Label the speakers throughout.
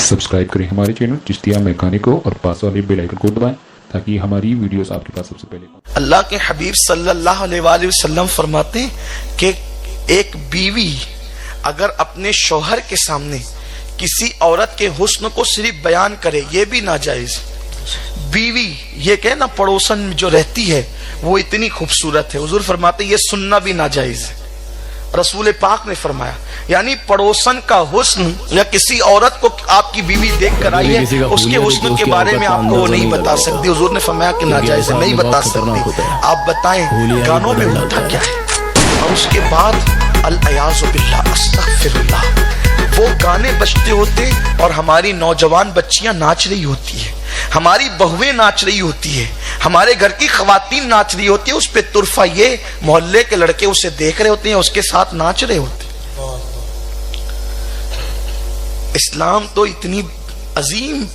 Speaker 1: Subscribe करें हमारे channel Chishtiya mechanic को और पास वाले बेल आइकन को दबाएं ताकि हमारी वीडियोस आपके पास सबसे पहले।
Speaker 2: अल्लाह के हबीब सल्लल्लाहु अलैहि वसल्लम फरमाते हैं कि एक बीवी अगर अपने शौहर के सामने किसी औरत के हुस्न को सिर्फ बयान करे, ये भी नाजायज। बीवी ये कहे ना पड़ोसन में जो रहती है वो इतनी खूबसूरत है, हुजूर फरमाते ये सुनना भी नाजायज है। रसूल पाक ने फरमाया यानी पड़ोसन का हुस्न या किसी औरत को आपकी बीवी देख कर आई है, उसके हुस्न के बारे में आपको वो नहीं बता सकती। हुजूर ने फरमाया कि नाजायज है, नहीं बता सकती। आप बताएं गानों में होता क्या है। और उसके बाद अल-अयाज़ु बिल्लाह, अस्तग़फिरुल्लाह, वो गाने बजते होते और हमारी नौजवान बच्चियां नाच रही होती है, हमारी बहुएं नाच रही होती है, हमारे घर की खवातीन नाच रही होती है। उस पे तुरफा ये मोहल्ले के लड़के उसे देख रहे होते हैं, उसके साथ नाच रहे होते हैं। इस्लाम तो इतनी अजीम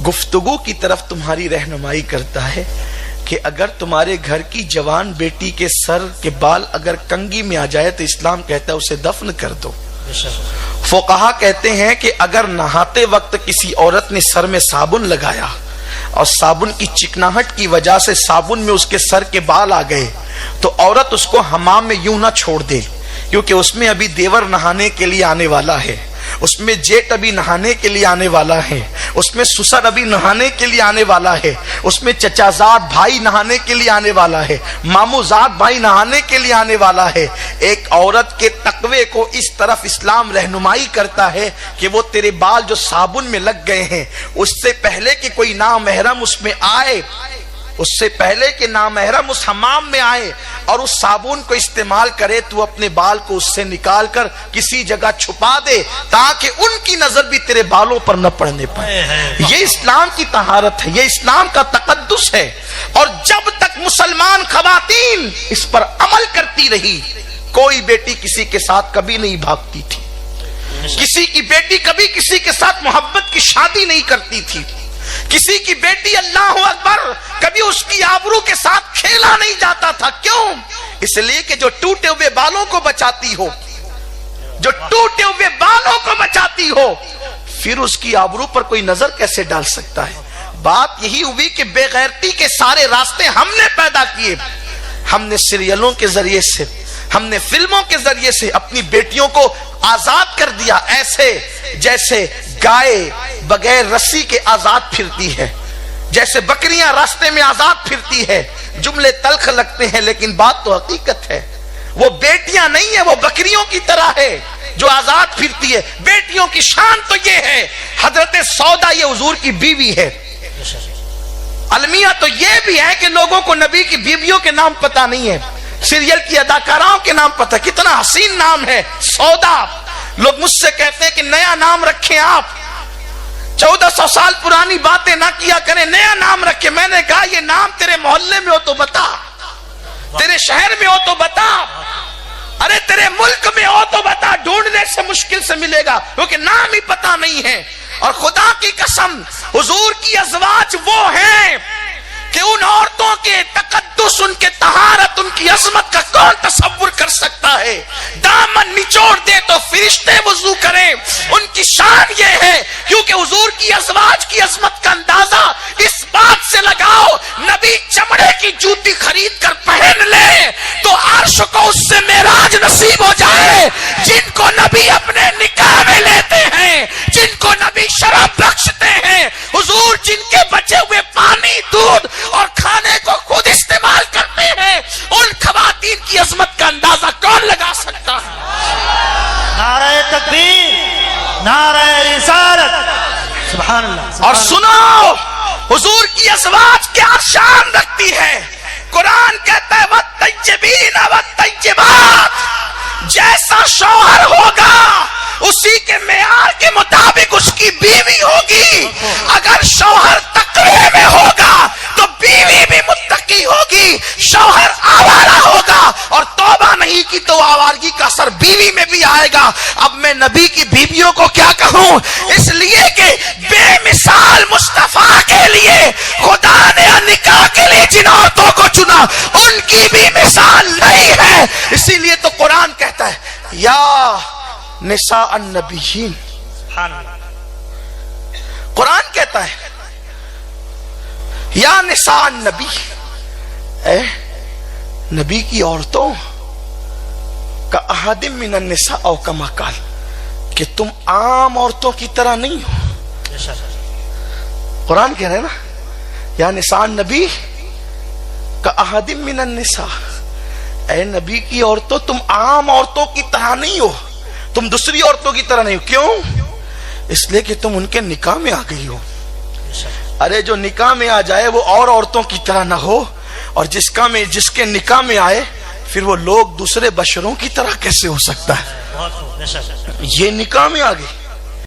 Speaker 2: गुफ्तगू की तरफ तुम्हारी रहनुमाई करता है कि अगर तुम्हारे घर की जवान बेटी के सर के बाल अगर कंघी में आ जाए तो इस्लाम कहता है उसे दफन कर दो। फुक़हा कहते हैं कि अगर नहाते वक्त किसी औरत ने सर में साबुन लगाया और साबुन की चिकनाहट की वजह से साबुन में उसके सर के बाल आ गए तो औरत उसको हमाम में यूं ना छोड़ दे, क्योंकि उसमें अभी देवर नहाने के लिए आने वाला है, उसमें जेठ अभी नहाने के लिए आने वाला है, उसमें ससुर अभी नहाने के लिए आने वाला है, उसमें चचाजाद भाई नहाने के लिए आने वाला है, मामूजाद भाई नहाने के लिए आने वाला है। एक औरत के तकवे को इस तरफ इस्लाम रहनुमाई करता है कि वो तेरे बाल जो साबुन में लग गए हैं उससे पहले कि कोई नामहरम उसमें आए, उससे पहले कि नामहरम उस हमाम में आए और उस साबुन को इस्तेमाल करे, तू अपने बाल को उससे निकाल कर किसी जगह छुपा दे ताकि उनकी नजर भी तेरे बालों पर न पड़ने पाए। ये इस्लाम की तहारत है, ये इस्लाम का तकद्दुस है। और जब तक मुसलमान खवातीन इस पर अमल करती रही, कोई बेटी किसी के साथ कभी नहीं भागती थी, किसी की बेटी कभी किसी के साथ मोहब्बत की शादी नहीं करती थी, किसी की बेटी अल्लाह अकबर कभी उसकी आबरू के साथ खेला नहीं जाता था। क्यों? इसलिए कि जो टूटे हुए बालों को बचाती हो, जो टूटे हुए बालों को बचाती हो, फिर उसकी आबरू पर कोई नजर कैसे डाल सकता है। बात यही हुई कि बेगैरती के सारे रास्ते हमने पैदा किए, हमने सीरियलों के जरिए से, हमने फिल्मों के जरिए से अपनी बेटियों को आजाद कर दिया, ऐसे जैसे गाय बगैर रस्सी के आजाद फिरती है, जैसे बकरियां रास्ते में आजाद फिरती है। जुमले तल्ख लगते हैं लेकिन बात तो हकीकत है। वो बेटियां नहीं है, वो बकरियों की तरह है जो आजाद फिरती है। बेटियों की शान तो ये है, हजरत सौदा ये हुजूर की बीवी है। अलमिया तो ये भी है कि लोगों को नबी की बीवियों के नाम पता नहीं है, सीरियल की अदाकाराओं के नाम पता। कितना हसीन नाम है सौदा। लोग मुझसे कहते हैं कि नया नाम रखें आप, 1400 साल पुरानी बातें ना किया करें, नया नाम रखे। मैंने कहा ये नाम तेरे मोहल्ले में हो तो बता, तेरे शहर में हो तो बता, अरे तेरे मुल्क में हो तो बता, ढूंढने से मुश्किल से मिलेगा क्योंकि नाम ही पता नहीं है। और खुदा की कसम हुजूर की अज़वाज वो हैं कि उन औरतों के तकद्दुस, उनके तहारत, उनकी अजमत का कौन तसव्वुर कर सकता है। दामन निचोड़ दे तो फरिश्ते वुजू करें, उनकी शान ये है क्योंकि हुजूर की अज़वाज की अजमत का अंदाजा इस बात से लगाओ, नबी चमड़े की जूती खरीद कर पहन ले तो अर्श को उससे मेराज नसीब हो जाए। जिनको नबी अपने निकाह में लेते हैं, जिनको नबी शराब बख्शते हैं, हुजूर जिनके बचे हुए पानी, दूध और खाने को खुद इस्तेमाल करते हैं, उन खवातीन की अजमत का अंदाजा कौन लगा सकता है।
Speaker 3: नारे तकबीर, नारे रिसालत, सुभान अल्लाह।
Speaker 2: और सुनो हुजूर की अज़वाज क्या शान रखती है। कुरान कहता है वत्तय्यबीन वत्तय्यबात, जैसा शौहर होगा उसी के मेयार के मुताबिक उसकी बीवी होगी। अगर शौहर तकवे में होगा तो बीवी भी मुत्तकी होगी। शौहर आवारा होगा और तौबा नहीं की तो आवारगी का असर बीवी में भी आएगा। अब मैं नबी की बीवियों को क्या कहूं, इसलिए कि बेमिसाल मुस्तफा के लिए खुदा ने निकाह के लिए जिन औरतों को चुना उनकी भी मिसाल नहीं है। इसीलिए तो कुरान कहता है या निसा अन्नबीयीन, قرآن کہتا ہے یا نساء نبی، اے نبی کی عورتوں، کا احد من النساء او کما قال، کہ تم عام عورتوں کی طرح نہیں ہو. قرآن کہہ رہے ہیں نا یا نساء نبی کا احد من النساء، اے نبی کی عورتوں تم عام عورتوں کی طرح نہیں ہو، تم دوسری عورتوں کی طرح نہیں ہو. کیوں؟ اس لیے کہ تم ان کے نکاح میں آ گئی ہو. ارے جو نکاح میں آ جائے وہ اور عورتوں کی طرح نہ ہو، اور جس کے نکاح میں آئے پھر وہ لوگ دوسرے بشروں کی طرح کیسے ہو سکتا ہے؟ یہ نکاح میں آ گئی.